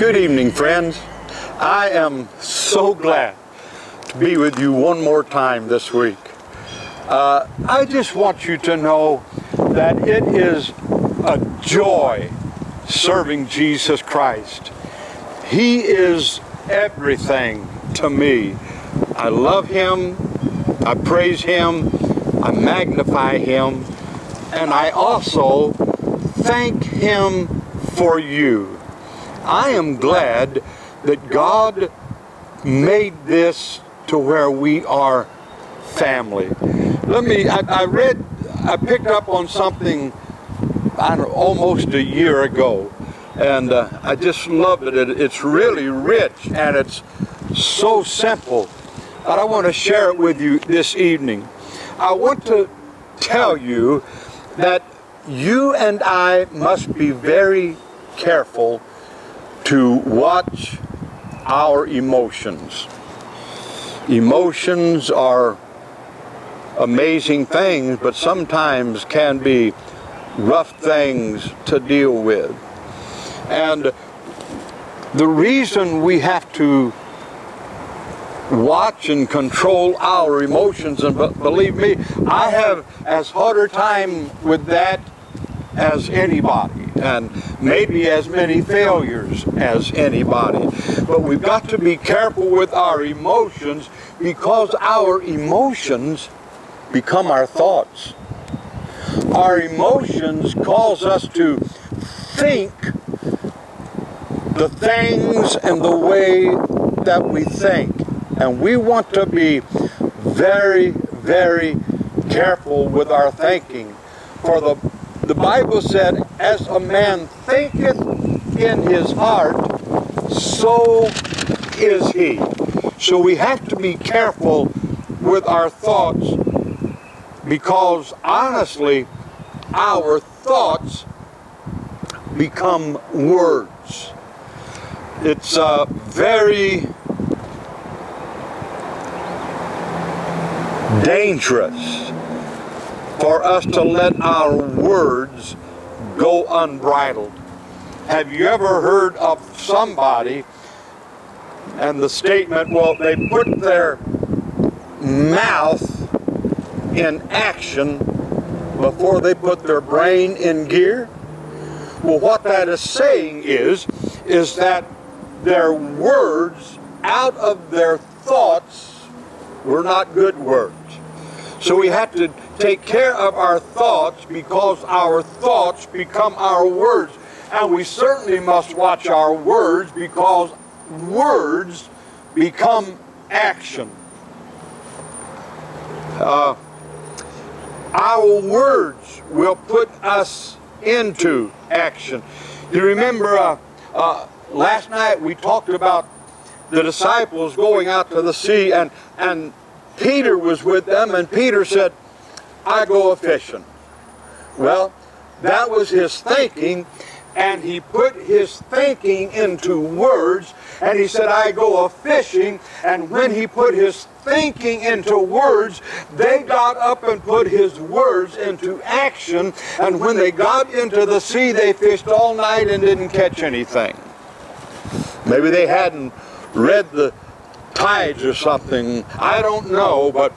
Good evening, friends. I am so glad to be with you one more time this week. I just want you to know that it is a joy serving Jesus Christ. He is everything to me. I love Him, I praise Him, I magnify Him, and I also thank Him for you. I am glad that God made this to where we are family. I picked up on something, almost a year ago, and I just love it. It's really rich and it's so simple, but I want to share it with you this evening. I want to tell you that you and I must be very careful to watch our emotions. Emotions are amazing things, but sometimes can be rough things to deal with. And the reason we have to watch and control our emotions, and believe me, I have as hard a time with that as anybody, and maybe as many failures as anybody. But we've got to be careful with our emotions, because our emotions become our thoughts. Our emotions cause us to think the things and the way that we think. And we want to be very, very careful with our thinking. For the Bible said, as a man thinketh in his heart, so is he. So we have to be careful with our thoughts, because honestly, our thoughts become words. It's very dangerous for us to let our words go unbridled. Have you ever heard of somebody and the statement, well, they put their mouth in action before they put their brain in gear? Well, what that is saying is that their words out of their thoughts were not good words. So we have to take care of our thoughts, because our thoughts become our words. And we certainly must watch our words, because words become action. Our words will put us into action. You remember last night we talked about the disciples going out to the sea, and Peter was with them, and Peter said, I go a-fishing. Well, that was his thinking, and he put his thinking into words, and he said, I go a-fishing. And when he put his thinking into words, they got up and put his words into action, and when they got into the sea, they fished all night and didn't catch anything. Maybe they hadn't read the tides or something, I don't know, but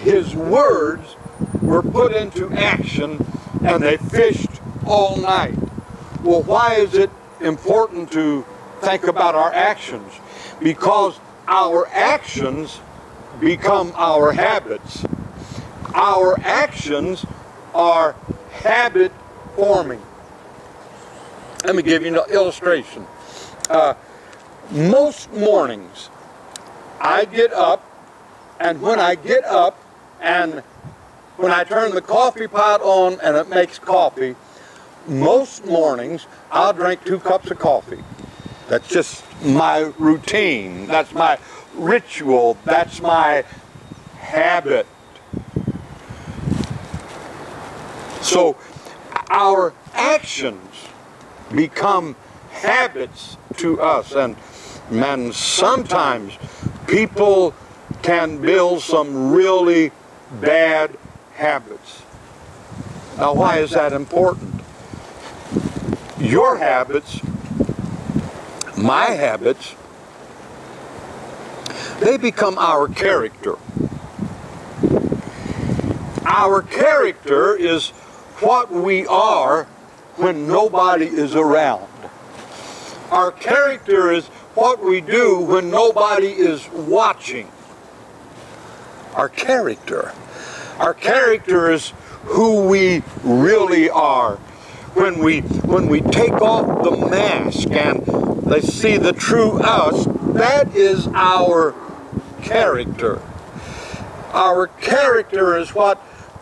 his words were put into action, and they fished all night. Well, why is it important to think about our actions? Because our actions become our habits. Our actions are habit forming. Let me give you an illustration. Most mornings I get up, and when I get up and when I turn the coffee pot on and it makes coffee, most mornings I'll drink 2 cups of coffee. That's just my routine. That's my ritual. That's my habit. So our actions become habits to us, and man, sometimes people can build some really bad habits. Now, why is that important? Your habits my habits, they become our character. Our character is what we are when nobody is around. Our character is what we do when nobody is watching. Our character. Our character is who we really are. When we take off the mask and they see the true us, that is our character. Our character is what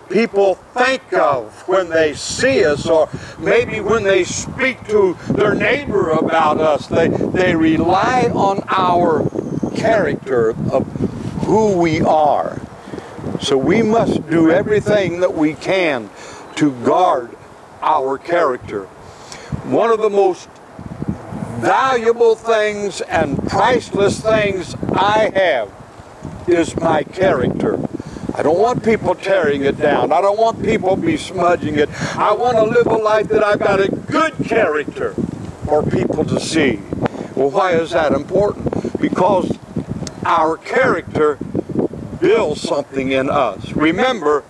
people think of when they see us, or maybe when they speak to their neighbor about us. They rely on our character of who we are. So we must do everything that we can to guard our character. One of the most valuable things and priceless things I have is my character. I don't want people tearing it down. I don't want people besmudging it. I want to live a life that I've got a good character for people to see. Well, why is that important? Because our character builds something in us. Remember,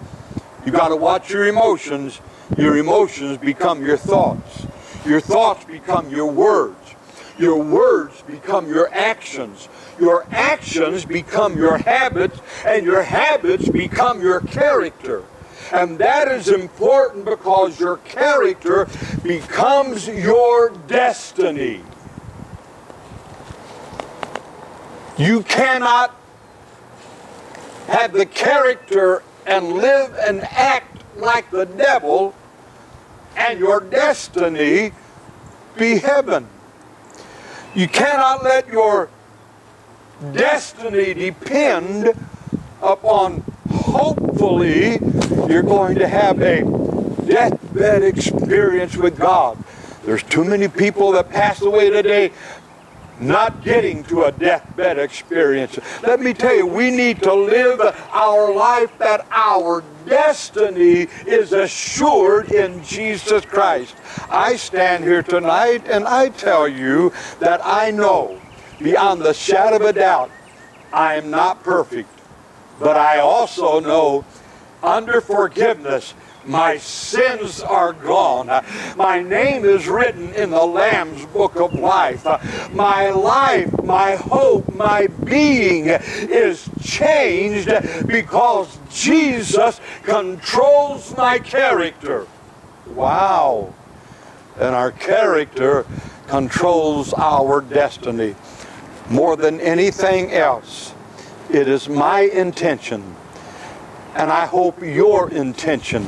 you got to watch your emotions. Your emotions become your thoughts. Your thoughts become your words. Your words become your actions. Your actions become your habits, and your habits become your character. And that is important because your character becomes your destiny. You cannot have the character and live and act like the devil and your destiny be heaven. You cannot let your destiny depend upon hopefully you're going to have a deathbed experience with God. There's too many people that pass away today not getting to a deathbed experience. Let me tell you, we need to live our life that our destiny is assured in Jesus Christ. I stand here tonight and I tell you that I know beyond the shadow of a doubt I am not perfect, but I also know under forgiveness my sins are gone. My name is written in the Lamb's Book of Life. My life, my hope, my being is changed because Jesus controls my character. Wow. And our character controls our destiny. More than anything else, it is my intention, and I hope your intention,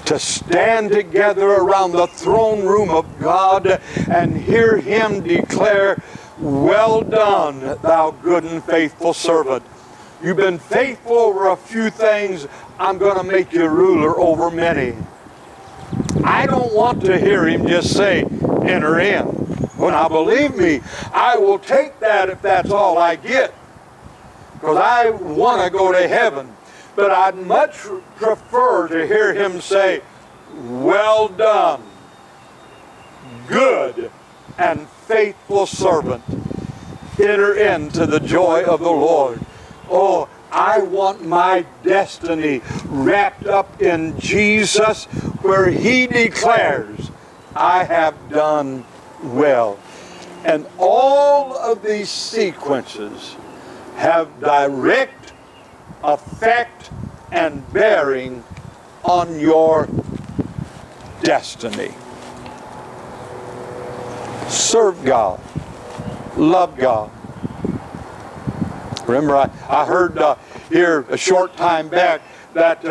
to stand together around the throne room of God and hear Him declare, "Well done, thou good and faithful servant. You've been faithful over a few things. I'm going to make you ruler over many." I don't want to hear Him just say, "Enter in." Well, now believe me, I will take that if that's all I get, because I want to go to heaven. But I'd much prefer to hear Him say, "Well done, good and faithful servant. Enter into the joy of the Lord." Oh, I want my destiny wrapped up in Jesus, where He declares, "I have done well." And all of these sequences have direct effect and bearing on your destiny. Serve God. Love God. Remember, I heard here a short time back that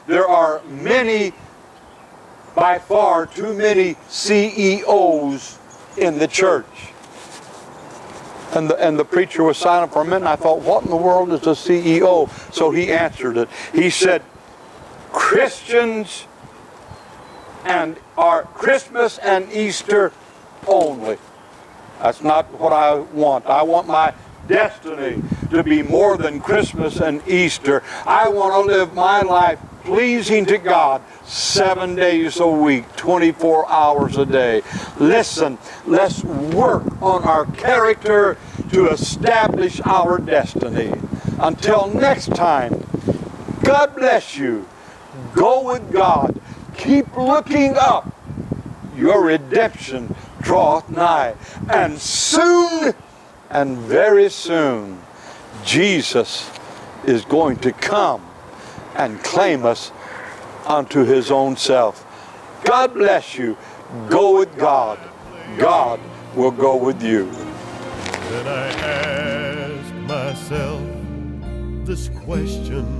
there are many, by far too many CEOs in the church. And the preacher was silent for a minute, and I thought, what in the world is a CEO? So he answered it. He said, Christians are Christmas and Easter only. That's not what I want. I want my destiny to be more than Christmas and Easter. I want to live my life pleasing to God 7 days a week, 24 hours a day. Listen, let's work on our character to establish our destiny. Until next time, God bless you. Go with God. Keep looking up. Your redemption draweth nigh. And soon, and very soon, Jesus is going to come and claim us unto his own self. God bless you. Go with God. God will go with you. Then I asked myself this question: